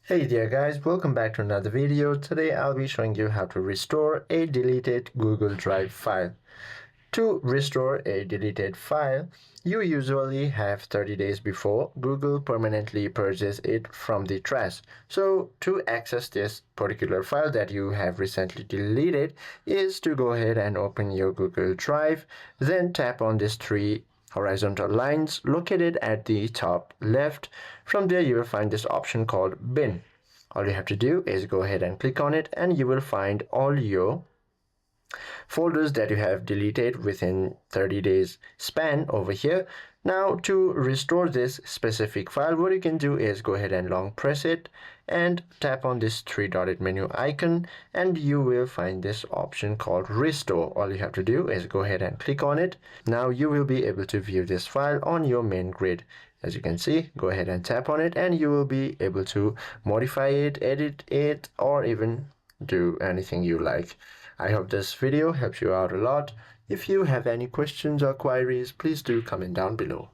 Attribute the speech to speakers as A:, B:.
A: Hey there guys, welcome back to another video. Today I'll be showing you how to restore a deleted Google Drive file. To restore a deleted file, you usually have 30 days before Google permanently purges it from the trash. So to access this particular file that you have recently deleted is to go ahead and open your Google Drive, then tap on these three horizontal lines located at the top left. From there you will find this option called bin. All you have to do is go ahead and click on it and you will find all your folders that you have deleted within 30 days span over here. Now to restore this specific file, what you can do is go ahead and long press it and tap on this three dotted menu icon and you will find this option called restore. All you have to do is go ahead and click on it. Now you will be able to view this file on your main grid. As you can see, go ahead and tap on it and you will be able to modify it, edit it, or even do anything you like. I hope this video helps you out a lot. If you have any questions or queries, please do comment down below.